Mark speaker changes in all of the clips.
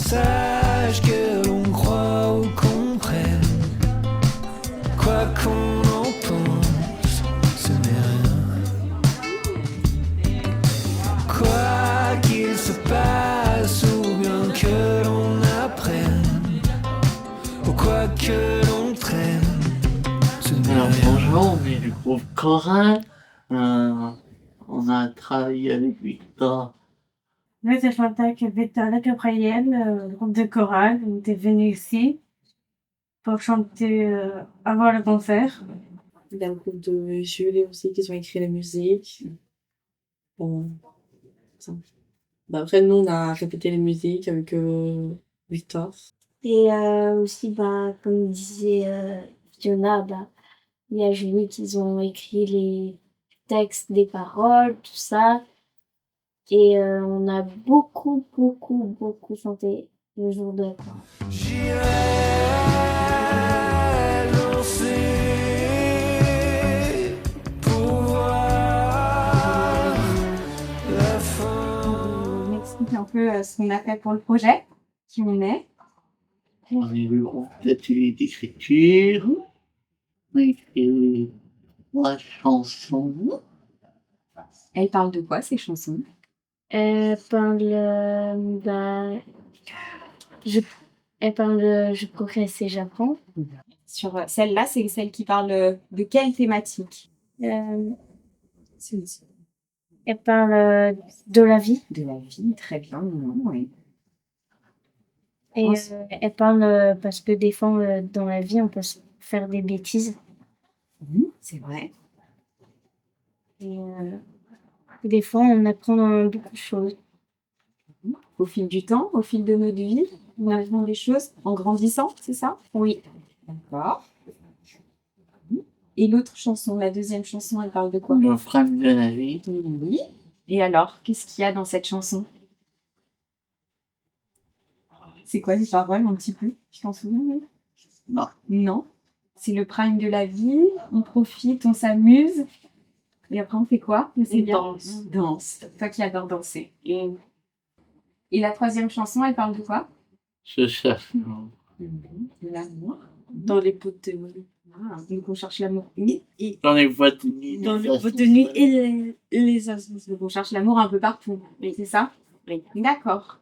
Speaker 1: message que l'on croit ou comprenne. Quoi qu'on en pense, ce n'est rien. Quoi qu'il se passe ou bien que l'on apprenne, ou quoi que l'on traîne, ce n'est
Speaker 2: Alors
Speaker 1: rien.
Speaker 2: bonjour, on est du groupe Choral. On a travaillé avec Victor.
Speaker 3: Moi, je chantais avec Victor Gabriel, le groupe de chorale. On était venus ici pour chanter avant le concert.
Speaker 4: Il y a le groupe de Jules aussi qui ont écrit la musique. Bon, ça. Bah après, nous, on a répété les musiques avec Victor.
Speaker 5: Et aussi, comme disait Fiona, il y a Julie qui ont écrit les textes des paroles, tout ça. Et on a beaucoup chanté le jour de la fin.
Speaker 1: J'irai danser pour voir la fin.
Speaker 3: On explique un peu ce qu'on a fait pour le projet, qui on est.
Speaker 2: On est le groupe d'atelier d'écriture. On a écrit 3 chansons.
Speaker 6: Elle parle de quoi, ces chansons?
Speaker 5: Elle parle, je progresse et j'apprends.
Speaker 6: Sur celle-là, c'est celle qui parle de quelle thématique?
Speaker 5: Elle parle de la vie.
Speaker 6: De la vie, très bien. Oui.
Speaker 5: Et elle parle parce que des fois, dans la vie, on peut faire des bêtises.
Speaker 6: C'est vrai.
Speaker 5: Et des fois, on apprend beaucoup de choses.
Speaker 6: Au fil du temps, au fil de notre vie, on apprend des choses en grandissant, c'est ça?
Speaker 5: Oui.
Speaker 6: D'accord. Et l'autre chanson, la deuxième chanson, elle parle de quoi?
Speaker 2: Le frame de la vie.
Speaker 6: Oui. Et alors, qu'est-ce qu'il y a dans cette chanson? C'est quoi les paroles, un petit peu? Tu t'en souviens?
Speaker 2: Non.
Speaker 6: Non. C'est le prime de la vie, on profite, on s'amuse. Et après, on fait quoi?
Speaker 5: On danse.
Speaker 6: Danse. Toi qui adore danser. Et la troisième chanson, elle parle de quoi?
Speaker 2: Je cherche.
Speaker 6: De l'amour.
Speaker 4: Dans les pots de nuit.
Speaker 6: Ah, donc on cherche l'amour. Et
Speaker 2: Dans les boîtes de nuit.
Speaker 4: Dans les pots de nuit et les assos.
Speaker 6: donc on cherche l'amour un peu partout.
Speaker 5: Oui.
Speaker 6: C'est ça?
Speaker 5: Oui.
Speaker 6: D'accord.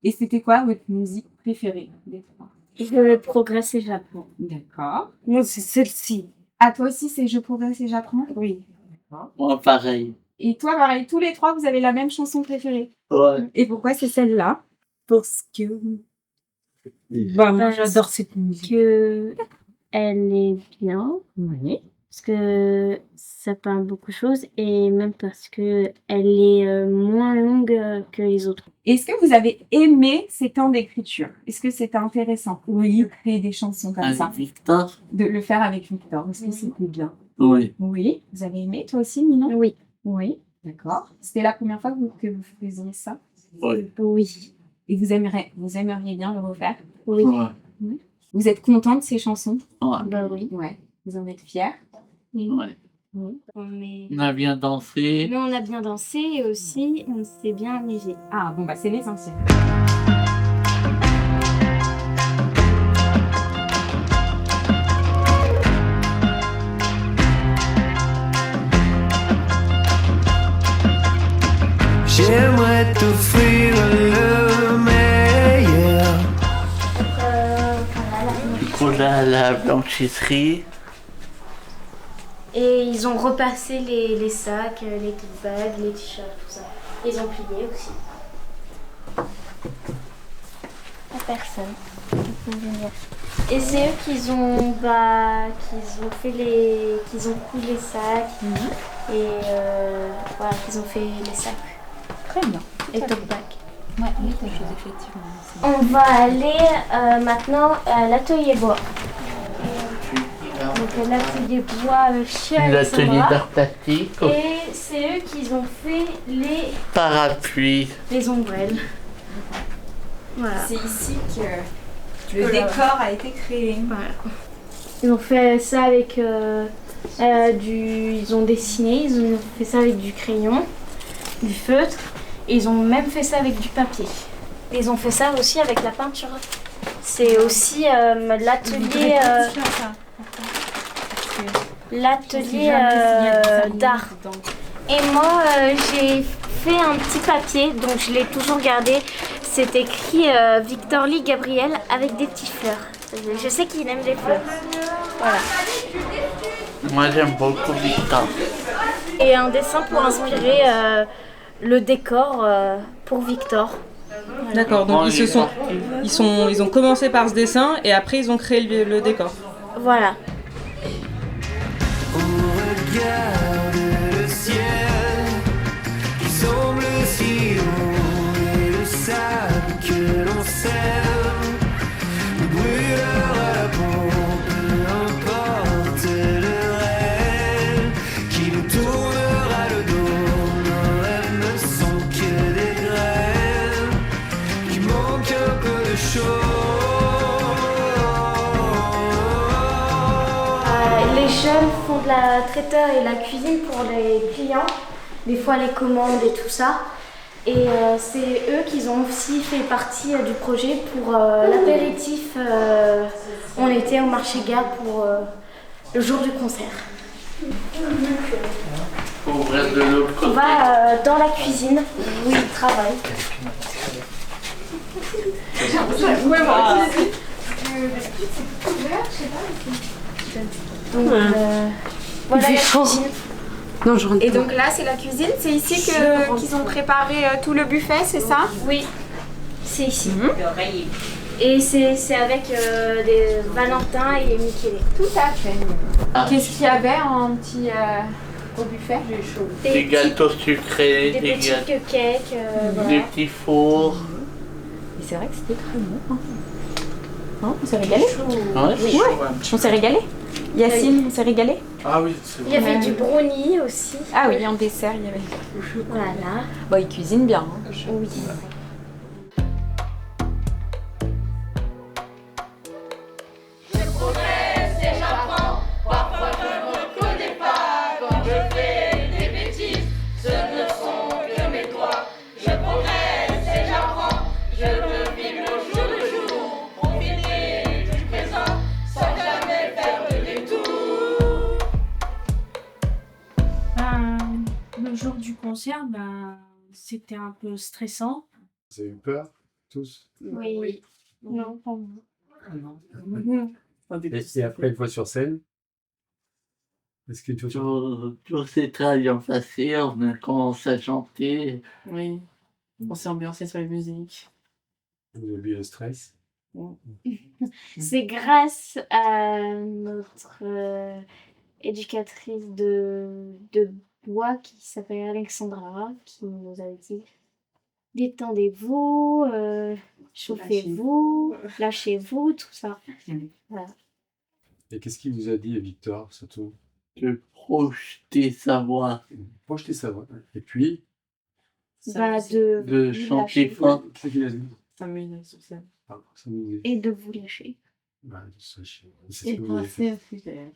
Speaker 6: Et c'était quoi votre musique préférée des trois?
Speaker 5: Je progresse et j'apprends.
Speaker 6: D'accord.
Speaker 4: Moi, c'est celle-ci.
Speaker 6: À toi aussi, c'est Je progresse et j'apprends?
Speaker 4: Oui.
Speaker 6: D'accord.
Speaker 2: Moi, pareil.
Speaker 6: Et toi, pareil, tous les trois, vous avez la même chanson préférée.
Speaker 2: Ouais.
Speaker 6: Et pourquoi c'est celle-là?
Speaker 4: Parce que... moi, j'adore cette musique.
Speaker 5: Que elle est bien.
Speaker 6: Oui.
Speaker 5: Parce que ça parle beaucoup de choses et même parce que elle est moins longue que les autres.
Speaker 6: Est-ce que vous avez aimé ces temps d'écriture? Est-ce que c'était intéressant? Oui. De créer des chansons comme ça.
Speaker 2: Avec Victor.
Speaker 6: De le faire avec Victor. Est-ce que c'était bien?
Speaker 2: Oui.
Speaker 6: Oui. Vous avez aimé, toi aussi, Nina?
Speaker 5: Oui.
Speaker 6: Oui. D'accord. C'était la première fois que vous faisiez ça?
Speaker 2: Oui.
Speaker 5: Oui.
Speaker 6: Et vous aimeriez bien le refaire?
Speaker 5: Oui.
Speaker 2: Ouais.
Speaker 6: Vous êtes content de ces chansons?
Speaker 2: Ouais.
Speaker 5: Oui.
Speaker 6: Ouais. Vous en êtes fiers?
Speaker 2: Ouais.
Speaker 5: On
Speaker 2: On a bien dansé.
Speaker 5: Mais on a bien dansé et aussi on s'est bien amusé.
Speaker 6: Ah, bon, c'est l'essentiel.
Speaker 1: J'aimerais t'offrir le meilleur.
Speaker 2: Du coup, là, la blanchisserie.
Speaker 5: Et ils ont repassé les sacs, les tote bags, les t-shirts, tout ça. Ils ont plié aussi. La personne. Et c'est eux qui ont fait qu'ils ont coulé les sacs et voilà, qu'ils ont fait les sacs.
Speaker 6: Très bien.
Speaker 5: Et tote bags.
Speaker 6: Ouais, oui, quelque chose, effectivement.
Speaker 5: On va aller maintenant à l'atelier bois. Donc l'atelier bois chez
Speaker 2: L'atelier
Speaker 5: Alexandra.
Speaker 2: d'art plastique.
Speaker 5: Et c'est eux qui ont fait
Speaker 2: Parapluie.
Speaker 5: les ombrelles. Voilà.
Speaker 6: C'est ici que le décor a été créé.
Speaker 5: Voilà. Ils ont fait ça avec ils ont dessiné, ils ont fait ça avec du crayon, du feutre, et ils ont même fait ça avec du papier. Ils ont fait ça aussi avec la peinture. C'est aussi l'atelier d'art. Et moi, j'ai fait un petit papier, donc je l'ai toujours gardé. C'est écrit Victor Lee Gabriel avec des petites fleurs. Je sais qu'il aime les fleurs. Voilà.
Speaker 2: Moi, j'aime beaucoup Victor.
Speaker 5: Et un dessin pour inspirer le décor pour Victor.
Speaker 7: D'accord, donc
Speaker 2: Moi, j'ai parti.
Speaker 7: ils ont commencé par ce dessin et après ils ont créé le décor.
Speaker 5: Voilà.
Speaker 1: On regarde le ciel qui semble si haut et le sable que l'on sème nous brûlera la peau, peu importe le rêve qui nous tournera le dos. Nos rêves ne sont que des graines qui manquent un peu de chaud.
Speaker 5: Les jeunes font de la traiteur et la cuisine pour les clients, des fois les commandes et tout ça. Et c'est eux qui ont aussi fait partie du projet pour l'apéritif. On était au marché gare pour le jour du concert.
Speaker 2: Faut ouvrir de l'autre
Speaker 5: On
Speaker 2: côté.
Speaker 5: va dans la cuisine où ils travaillent. Donc voilà la cuisine.
Speaker 8: Non, je rentre
Speaker 6: Et
Speaker 8: pas.
Speaker 6: donc là, c'est la cuisine. C'est ici qu'ils ont préparé tout le buffet, c'est ça?
Speaker 5: Oui, c'est ici. Et c'est avec des Valentin et Michele.
Speaker 6: Tout à fait. Qu'est-ce qu'il y avait en petit au buffet?
Speaker 2: Des gâteaux sucrés,
Speaker 5: des
Speaker 2: des
Speaker 5: petits
Speaker 2: gâteaux,
Speaker 5: cupcakes.
Speaker 2: des
Speaker 5: Voilà.
Speaker 2: petits fours.
Speaker 6: Et c'est vrai que c'était très bon. Hein, on s'est régalé.
Speaker 2: Ouais, c'est chaud, hein.
Speaker 6: On s'est régalé. Yacine, on s'est régalé.
Speaker 2: Ah oui, c'est
Speaker 5: Il y
Speaker 2: vrai.
Speaker 5: avait du brownie aussi.
Speaker 6: Ah oui, en dessert, il y avait.
Speaker 5: Voilà.
Speaker 6: Bon, ils cuisinent bien. Hein.
Speaker 5: Oui.
Speaker 3: Le jour du concert, c'était un peu stressant.
Speaker 9: Vous avez eu peur, tous?
Speaker 5: Oui. Non, pas moi.
Speaker 9: Et après, une fois sur scène, est-ce que tu
Speaker 2: Tout s'est très bien passé, on a commencé à chanter.
Speaker 4: Oui. On s'est ambiancé sur les musiques.
Speaker 9: vous avez eu un stress?
Speaker 5: C'est grâce à notre éducatrice de bois qui s'appelle Alexandra qui nous avait dit détendez-vous, chauffez-vous, lâchez-vous, tout ça. Voilà.
Speaker 9: Et qu'est-ce qu'il vous a dit, Victor, surtout?
Speaker 2: De projeter sa voix,
Speaker 9: Projeter sa voix. Et puis,
Speaker 2: de chanter
Speaker 5: lâcher.
Speaker 2: fort.
Speaker 9: qu'est-ce qu'il a dit?
Speaker 4: S'amuser sur scène.
Speaker 9: Ah, s'amuser.
Speaker 5: Et de vous lâcher.
Speaker 9: Bah, c'est ce que vous avez fait.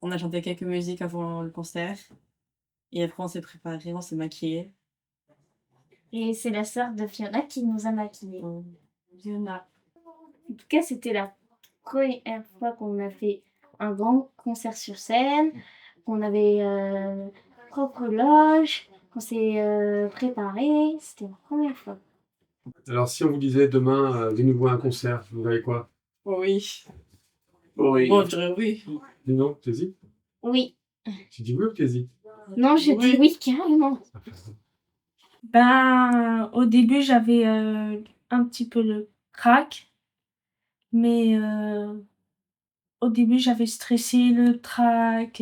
Speaker 4: On a chanté quelques musiques avant le concert. Et après, on s'est préparé, on s'est maquillé.
Speaker 5: Et c'est la sœur de Fiona qui nous a maquillés.
Speaker 3: Fiona.
Speaker 5: En tout cas, c'était la première fois qu'on a fait un grand concert sur scène, qu'on avait propre loge, qu'on s'est préparé. C'était la première fois.
Speaker 9: Alors, si on vous disait demain, de nouveau un concert, vous verrez quoi?
Speaker 4: Oui.
Speaker 2: Oui.
Speaker 4: Bon, je dirais oui.
Speaker 9: Dis non, t'hésites?
Speaker 5: Oui.
Speaker 9: Tu dis oui ou t'hésites?
Speaker 5: Non, je dis oui, carrément.
Speaker 3: Au début, j'avais un petit peu le trac, mais au début, j'avais stressé le trac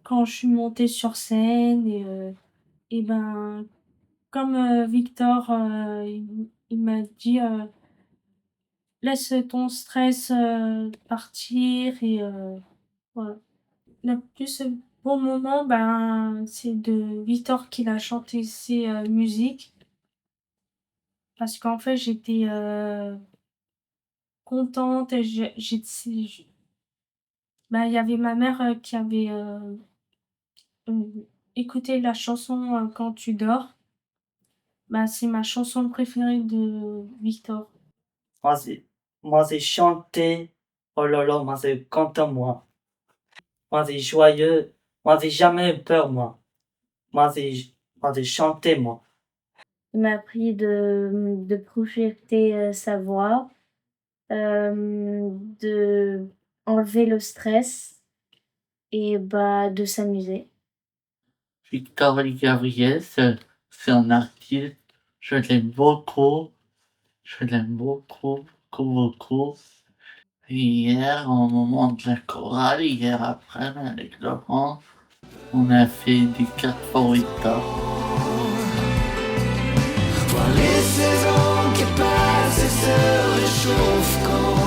Speaker 3: quand je suis montée sur scène et comme Victor, il m'a dit laisse ton stress partir et voilà. Le plus bon moment, c'est de Victor qui a chanté ses musiques. Parce qu'en fait, j'étais contente. Et il y avait ma mère qui avait écouté la chanson Quand tu dors. Bah, c'est ma chanson préférée de Victor.
Speaker 2: Moi, c'est chanter. Oh là là, moi, c'est content, moi. Moi, c'est joyeux. Moi, j'ai jamais eu peur, moi. Moi, c'est chanter, moi.
Speaker 5: Il m'a appris de projeter sa voix, de enlever le stress et bah, de s'amuser.
Speaker 2: Victor Gabriel, c'est un artiste. Je l'aime beaucoup. Je l'aime beaucoup, beaucoup, beaucoup. Hier, au moment de la chorale, hier après, avec Laurent, on a fait des 4 favoritas.
Speaker 1: Voir les saisons qui passent et se réchauffent quand